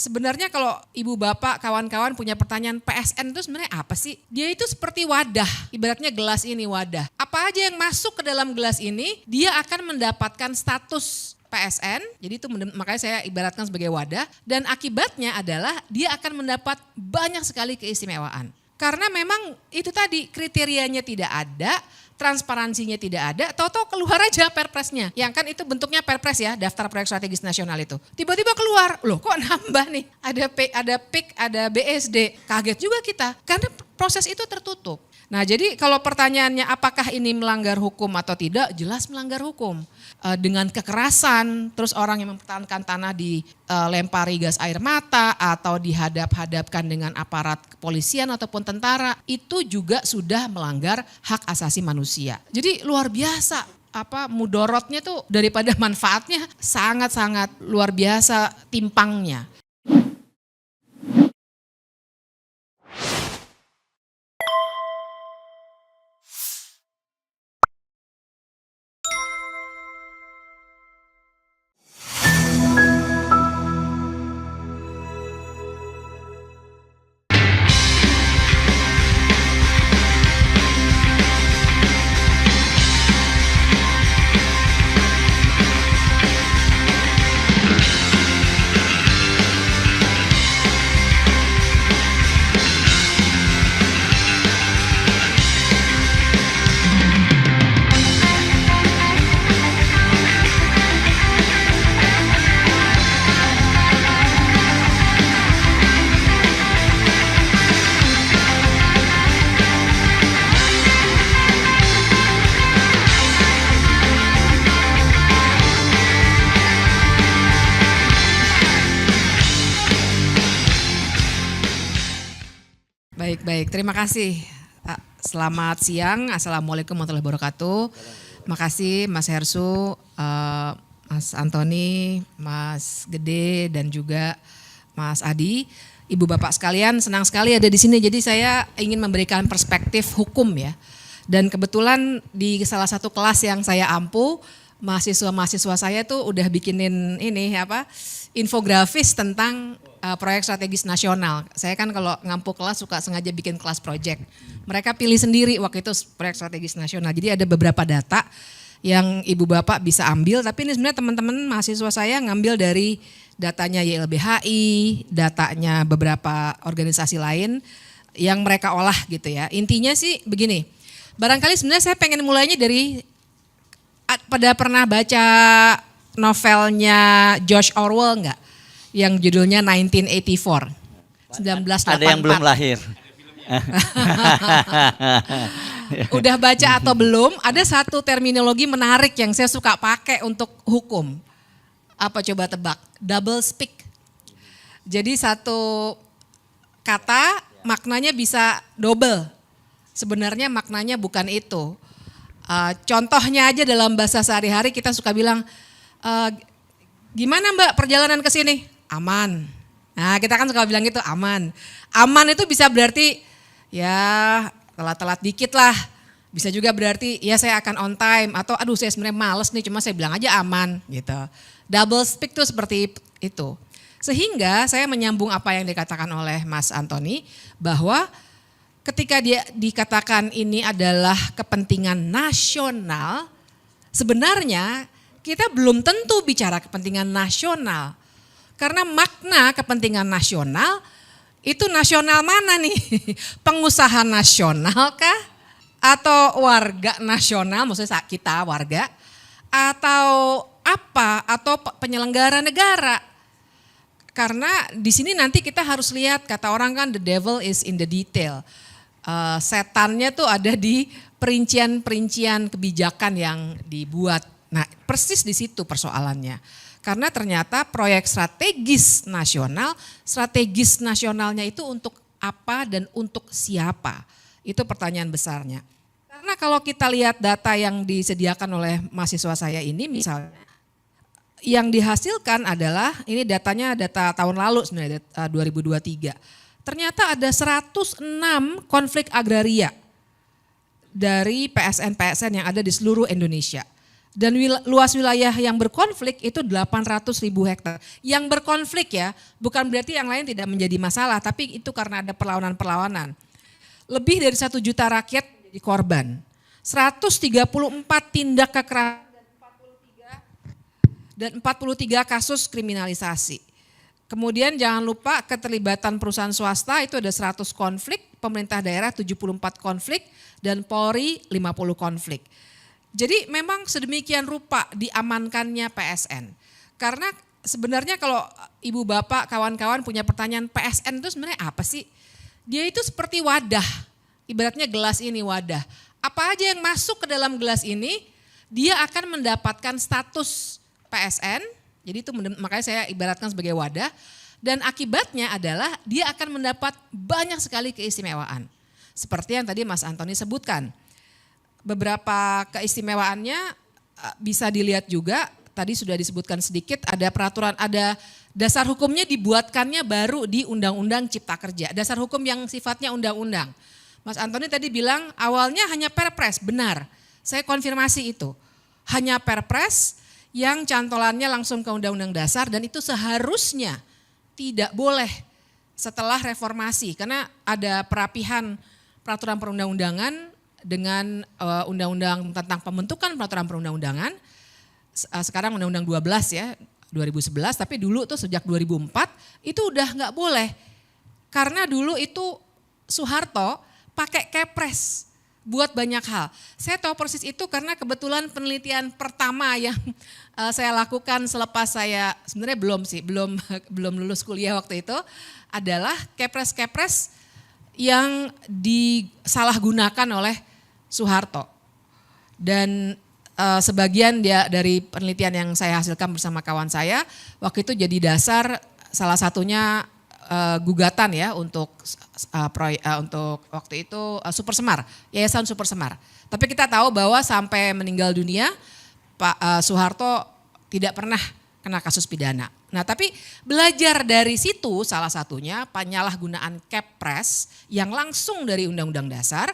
sebenarnya kalau ibu bapak kawan-kawan punya pertanyaan PSN itu sebenarnya apa sih? Dia itu seperti wadah, ibaratnya gelas ini wadah. Apa aja yang masuk ke dalam gelas ini dia akan mendapatkan status PSN, jadi itu makanya saya ibaratkan sebagai wadah dan akibatnya adalah dia akan mendapat banyak sekali keistimewaan. Karena memang itu tadi kriterianya tidak ada, transparansinya tidak ada, tahu-tahu keluar aja perpresnya. Yang kan itu bentuknya perpres ya, daftar proyek strategis nasional itu. Tiba-tiba keluar, loh kok nambah nih, ada PIK, ada BSD, kaget juga kita karena proses itu tertutup. Nah jadi kalau pertanyaannya apakah ini melanggar hukum atau tidak, jelas melanggar hukum. Dengan kekerasan, terus orang yang mempertahankan tanah dilempari gas air mata atau dihadap-hadapkan dengan aparat kepolisian ataupun tentara, itu juga sudah melanggar hak asasi manusia. Jadi luar biasa, mudorotnya tuh daripada manfaatnya sangat-sangat luar biasa timpangnya. Baik, terima kasih. Selamat siang, Assalamualaikum warahmatullahi wabarakatuh. Makasih Mas Hersu, Mas Antoni, Mas Gede dan juga Mas Adi. Ibu bapak sekalian, senang sekali ada di sini. Jadi saya ingin memberikan perspektif hukum ya. Dan kebetulan di salah satu kelas yang saya ampu, mahasiswa-mahasiswa saya tuh udah bikinin infografis tentang proyek strategis nasional. Saya kan kalau ngampu kelas suka sengaja bikin kelas project. Mereka pilih sendiri waktu itu proyek strategis nasional. Jadi ada beberapa data yang ibu bapak bisa ambil. Tapi ini sebenarnya teman-teman mahasiswa saya ngambil dari datanya YLBHI, datanya beberapa organisasi lain yang mereka olah gitu ya. Intinya sih begini, barangkali sebenarnya saya pengen mulainya dari, pada pernah baca novelnya George Orwell enggak? Yang judulnya 1984. 1984. Ada yang belum lahir. Udah baca atau belum? Ada satu terminologi menarik yang saya suka pakai untuk hukum. Apa coba tebak? Double speak. Jadi satu kata maknanya bisa double. Sebenarnya maknanya bukan itu. Contohnya aja dalam bahasa sehari-hari kita suka bilang, gimana Mbak perjalanan ke sini? Aman. Nah kita kan suka bilang gitu, aman. Aman itu bisa berarti ya telat-telat dikit lah. Bisa juga berarti ya saya akan on time atau aduh saya sebenarnya males nih cuma saya bilang aja aman gitu. Double speak tuh seperti itu. Sehingga saya menyambung apa yang dikatakan oleh Mas Antoni bahwa ketika dia dikatakan ini adalah kepentingan nasional, sebenarnya kita belum tentu bicara kepentingan nasional. Karena makna kepentingan nasional itu nasional mana nih? Pengusaha nasional kah? Atau warga nasional, maksudnya kita warga? Atau apa? Atau penyelenggara negara? Karena di sini nanti kita harus lihat, kata orang kan the devil is in the detail. Setannya tuh ada di perincian-perincian kebijakan yang dibuat. Nah persis di situ persoalannya. Karena ternyata proyek strategis nasionalnya itu untuk apa dan untuk siapa? Itu pertanyaan besarnya. Karena kalau kita lihat data yang disediakan oleh mahasiswa saya ini misalnya, yang dihasilkan adalah, ini datanya data tahun lalu sebenarnya 2023. Ternyata ada 106 konflik agraria dari PSN-PSN yang ada di seluruh Indonesia. Dan luas wilayah yang berkonflik itu 800.000 hektar. Yang berkonflik ya, bukan berarti yang lain tidak menjadi masalah, tapi itu karena ada perlawanan-perlawanan. Lebih dari 1 juta rakyat menjadi korban. 134 tindak kekerasan dan 43 kasus kriminalisasi. Kemudian jangan lupa keterlibatan perusahaan swasta itu ada 100 konflik, pemerintah daerah 74 konflik, dan Polri 50 konflik. Jadi memang sedemikian rupa diamankannya PSN. Karena sebenarnya kalau ibu bapak kawan-kawan punya pertanyaan PSN itu sebenarnya apa sih? Dia itu seperti wadah, ibaratnya gelas ini wadah. Apa aja yang masuk ke dalam gelas ini dia akan mendapatkan status PSN, jadi itu makanya saya ibaratkan sebagai wadah. Dan akibatnya adalah dia akan mendapat banyak sekali keistimewaan. Seperti yang tadi Mas Antoni sebutkan. Beberapa keistimewaannya bisa dilihat juga, tadi sudah disebutkan sedikit, ada peraturan, ada dasar hukumnya dibuatkannya baru di Undang-Undang Cipta Kerja. Dasar hukum yang sifatnya undang-undang. Mas Antoni tadi bilang awalnya hanya perpres, benar. Saya konfirmasi itu. Hanya perpres yang cantolannya langsung ke Undang-Undang Dasar dan itu seharusnya tidak boleh setelah reformasi. Karena ada perapihan peraturan perundang-undangan dengan undang-undang tentang pembentukan peraturan perundang-undangan, sekarang undang-undang 12 ya, 2011, tapi dulu tuh sejak 2004 itu udah nggak boleh. Karena dulu itu Soeharto pakai kepres buat banyak hal. Saya tahu persis itu karena kebetulan penelitian pertama yang saya lakukan selepas saya, sebenarnya belum lulus kuliah waktu itu, adalah kepres-kepres yang disalahgunakan oleh Soeharto. Dan sebagian dari penelitian yang saya hasilkan bersama kawan saya, waktu itu jadi dasar salah satunya gugatan ya untuk waktu itu Super Semar, Yayasan Super Semar. Tapi kita tahu bahwa sampai meninggal dunia Pak Soeharto tidak pernah kena kasus pidana. Nah tapi belajar dari situ salah satunya penyalahgunaan kepres yang langsung dari Undang-Undang Dasar,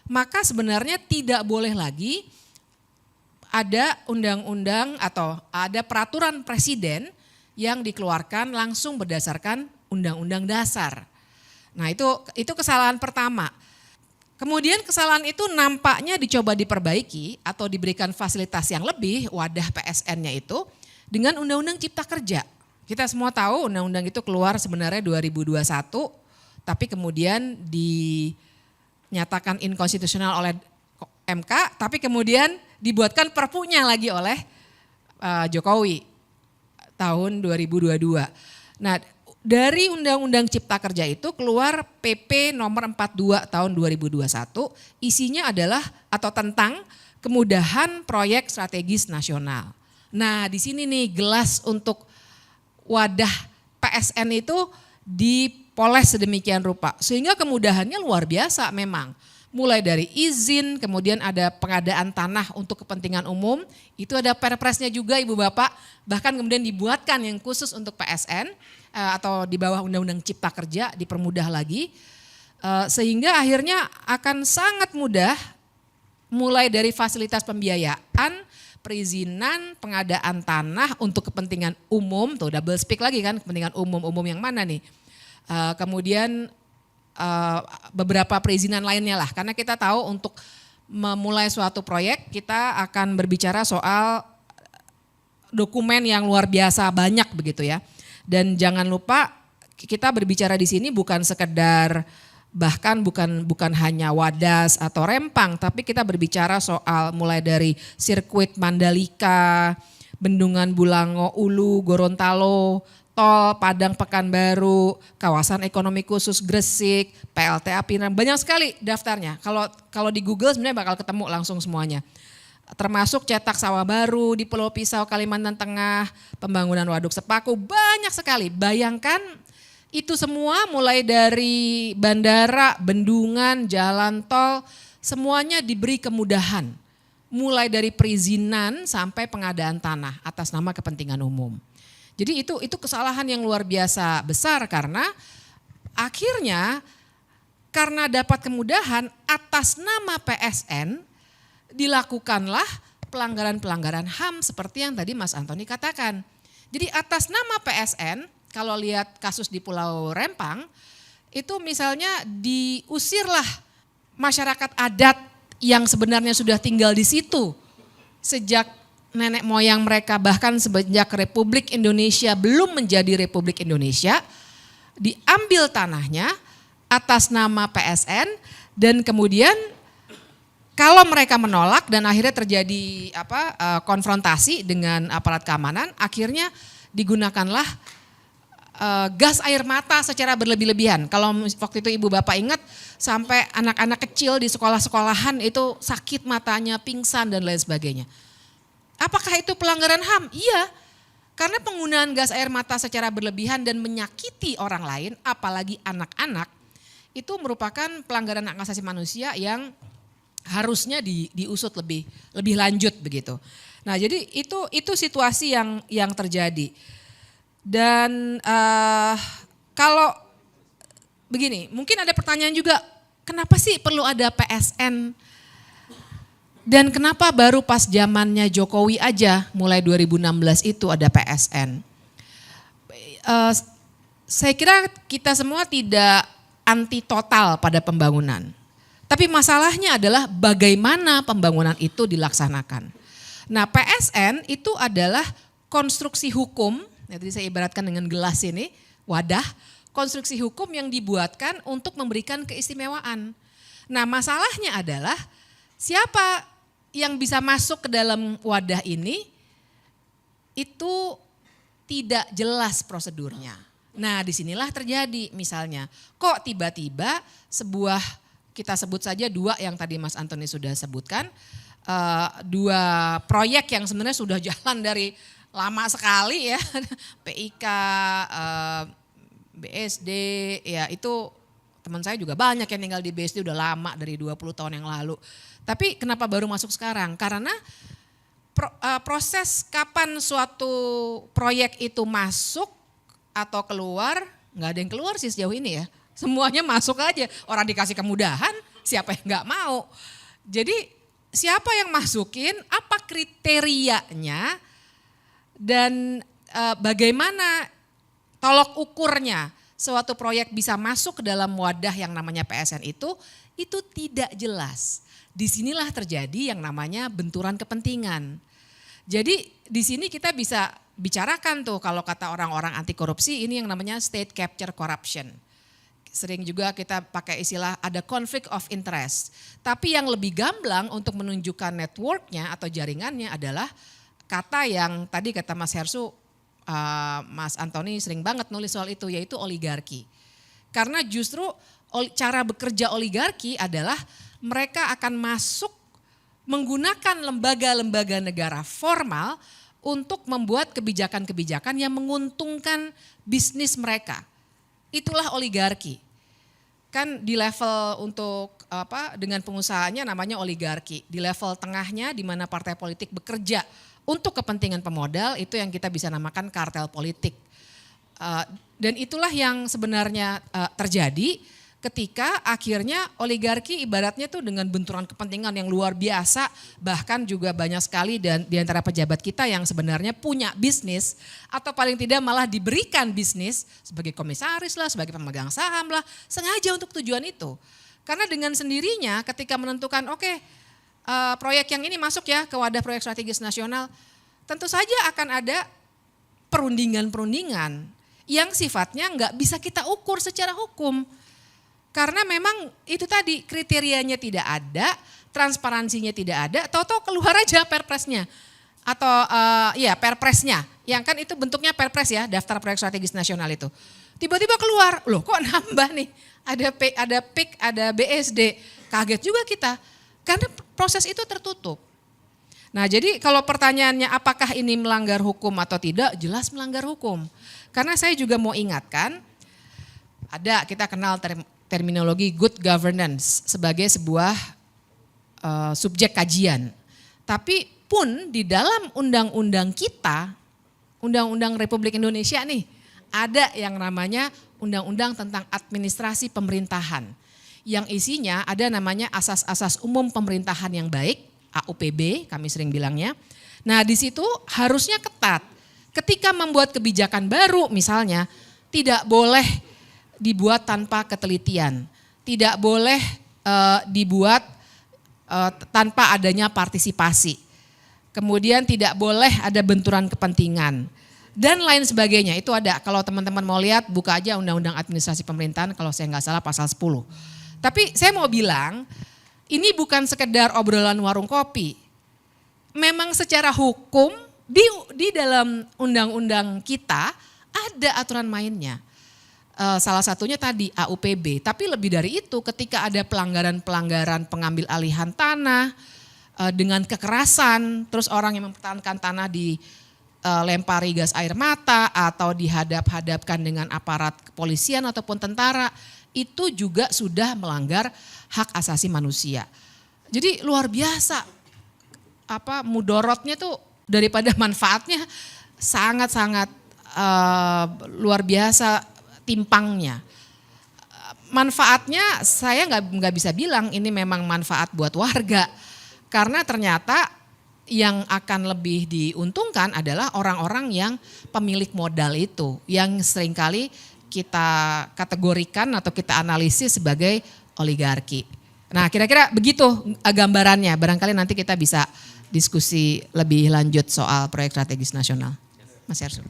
maka sebenarnya tidak boleh lagi ada undang-undang atau ada peraturan presiden yang dikeluarkan langsung berdasarkan Undang-Undang Dasar. Nah itu kesalahan pertama. Kemudian kesalahan itu nampaknya dicoba diperbaiki atau diberikan fasilitas yang lebih wadah PSN-nya itu dengan Undang-Undang Cipta Kerja. Kita semua tahu undang-undang itu keluar sebenarnya 2021 tapi kemudian dinyatakan inkonstitusional oleh MK tapi kemudian dibuatkan perpunya lagi oleh Jokowi tahun 2022. Nah dari Undang-Undang Cipta Kerja itu keluar PP nomor 42 tahun 2021, isinya adalah atau tentang kemudahan proyek strategis nasional. Nah di sini nih gelas untuk wadah PSN itu dipoles sedemikian rupa sehingga kemudahannya luar biasa memang. Mulai dari izin, kemudian ada pengadaan tanah untuk kepentingan umum, itu ada perpresnya juga Ibu Bapak, bahkan kemudian dibuatkan yang khusus untuk PSN atau di bawah Undang-Undang Cipta Kerja dipermudah lagi, sehingga akhirnya akan sangat mudah mulai dari fasilitas pembiayaan, perizinan, pengadaan tanah untuk kepentingan umum, tuh double speak lagi kan, kepentingan umum yang mana nih, kemudian beberapa perizinan lainnya lah, karena kita tahu untuk memulai suatu proyek kita akan berbicara soal dokumen yang luar biasa banyak begitu ya. Dan jangan lupa kita berbicara di sini bukan sekedar bahkan bukan hanya Wadas atau Rempang, tapi kita berbicara soal mulai dari sirkuit Mandalika, Bendungan Bulango, Ulu, Gorontalo, tol Padang Pekanbaru, kawasan ekonomi khusus Gresik, PLTA Pinang, banyak sekali daftarnya. Kalau di Google sebenarnya bakal ketemu langsung semuanya. Termasuk cetak sawah baru di Pulau Pisau, Kalimantan Tengah, pembangunan waduk Sepaku, banyak sekali. Bayangkan itu semua mulai dari bandara, bendungan, jalan tol, semuanya diberi kemudahan. Mulai dari perizinan sampai pengadaan tanah atas nama kepentingan umum. Jadi itu kesalahan yang luar biasa besar karena akhirnya karena dapat kemudahan atas nama PSN dilakukanlah pelanggaran-pelanggaran HAM seperti yang tadi Mas Antoni katakan. Jadi atas nama PSN, kalau lihat kasus di Pulau Rempang, itu misalnya diusirlah masyarakat adat yang sebenarnya sudah tinggal di situ sejak nenek moyang mereka, bahkan sejak Republik Indonesia belum menjadi Republik Indonesia, diambil tanahnya atas nama PSN dan kemudian kalau mereka menolak dan akhirnya terjadi konfrontasi dengan aparat keamanan, akhirnya digunakanlah gas air mata secara berlebih-lebihan. Kalau waktu itu ibu bapak ingat sampai anak-anak kecil di sekolah-sekolahan itu sakit matanya, pingsan dan lain sebagainya. Apakah itu pelanggaran HAM? Iya, karena penggunaan gas air mata secara berlebihan dan menyakiti orang lain, apalagi anak-anak, itu merupakan pelanggaran hak asasi manusia yang harusnya diusut lebih lanjut begitu. Nah, jadi itu situasi yang terjadi. Dan kalau begini, mungkin ada pertanyaan juga, kenapa sih perlu ada PSN? Dan kenapa baru pas zamannya Jokowi aja, mulai 2016 itu ada PSN? Saya kira kita semua tidak anti total pada pembangunan. Tapi masalahnya adalah bagaimana pembangunan itu dilaksanakan. Nah, PSN itu adalah konstruksi hukum, jadi saya ibaratkan dengan gelas ini, wadah, konstruksi hukum yang dibuatkan untuk memberikan keistimewaan. Nah, masalahnya adalah siapa yang bisa masuk ke dalam wadah ini itu tidak jelas prosedurnya. Nah, disinilah terjadi misalnya, kok tiba-tiba sebuah, kita sebut saja dua yang tadi Mas Antoni sudah sebutkan, dua proyek yang sebenarnya sudah jalan dari lama sekali ya, PIK, BSD, ya itu teman saya juga banyak yang tinggal di BSD udah lama dari 20 tahun yang lalu. Tapi kenapa baru masuk sekarang? Karena proses kapan suatu proyek itu masuk atau keluar, nggak ada yang keluar sih sejauh ini ya. Semuanya masuk aja, orang dikasih kemudahan, siapa yang nggak mau. Jadi siapa yang masukin, apa kriterianya, dan bagaimana tolok ukurnya suatu proyek bisa masuk ke dalam wadah yang namanya PSN itu tidak jelas. Disinilah terjadi yang namanya benturan kepentingan. Jadi di sini kita bisa bicarakan tuh kalau kata orang-orang anti korupsi ini yang namanya state capture corruption. Sering juga kita pakai istilah ada conflict of interest. Tapi yang lebih gamblang untuk menunjukkan networknya atau jaringannya adalah kata yang tadi kata Mas Hersu, Mas Antoni sering banget nulis soal itu, yaitu oligarki. Karena justru cara bekerja oligarki adalah mereka akan masuk menggunakan lembaga-lembaga negara formal untuk membuat kebijakan-kebijakan yang menguntungkan bisnis mereka. Itulah oligarki. Kan di level untuk dengan pengusahanya namanya oligarki. Di level tengahnya di mana partai politik bekerja untuk kepentingan pemodal itu yang kita bisa namakan kartel politik. Dan itulah yang sebenarnya terjadi ketika akhirnya oligarki ibaratnya tuh dengan benturan kepentingan yang luar biasa, bahkan juga banyak sekali dan di antara pejabat kita yang sebenarnya punya bisnis atau paling tidak malah diberikan bisnis sebagai komisaris lah, sebagai pemegang saham lah, sengaja untuk tujuan itu. Karena dengan sendirinya ketika menentukan proyek yang ini masuk ya ke wadah proyek strategis nasional, tentu saja akan ada perundingan-perundingan yang sifatnya nggak bisa kita ukur secara hukum. Karena memang itu tadi kriterianya tidak ada, transparansinya tidak ada, tahu-tahu keluar aja perpresnya. Atau perpresnya, yang kan itu bentuknya perpres ya, daftar proyek strategis nasional itu. Tiba-tiba keluar, loh kok nambah nih, ada PIK, ada BSD, kaget juga kita. Karena proses itu tertutup. Nah jadi kalau pertanyaannya apakah ini melanggar hukum atau tidak, jelas melanggar hukum. Karena saya juga mau ingatkan, kita kenal terminologi good governance sebagai sebuah subjek kajian. Tapi pun di dalam undang-undang kita, undang-undang Republik Indonesia nih, ada yang namanya undang-undang tentang administrasi pemerintahan. Yang isinya ada namanya asas-asas umum pemerintahan yang baik, AUPB kami sering bilangnya. Nah di situ harusnya ketat. Ketika membuat kebijakan baru misalnya tidak boleh dibuat tanpa ketelitian. Tidak boleh dibuat tanpa adanya partisipasi. Kemudian tidak boleh ada benturan kepentingan. Dan lain sebagainya. Itu ada, kalau teman-teman mau lihat buka aja Undang-Undang Administrasi Pemerintahan kalau saya nggak salah pasal 10. Tapi saya mau bilang ini bukan sekedar obrolan warung kopi. Memang secara hukum di dalam undang-undang kita ada aturan mainnya. Salah satunya tadi AUPB. Tapi lebih dari itu ketika ada pelanggaran-pelanggaran pengambil alihan tanah dengan kekerasan. Terus orang yang mempertahankan tanah dilempari gas air mata atau dihadap-hadapkan dengan aparat kepolisian ataupun tentara. Itu juga sudah melanggar hak asasi manusia. Jadi luar biasa mudorotnya tuh daripada manfaatnya sangat-sangat luar biasa timpangnya. Manfaatnya saya nggak bisa bilang ini memang manfaat buat warga karena ternyata yang akan lebih diuntungkan adalah orang-orang yang pemilik modal itu yang seringkali kita kategorikan atau kita analisis sebagai oligarki. Nah kira-kira begitu gambarannya, barangkali nanti kita bisa diskusi lebih lanjut soal proyek strategis nasional. Mas Yarso.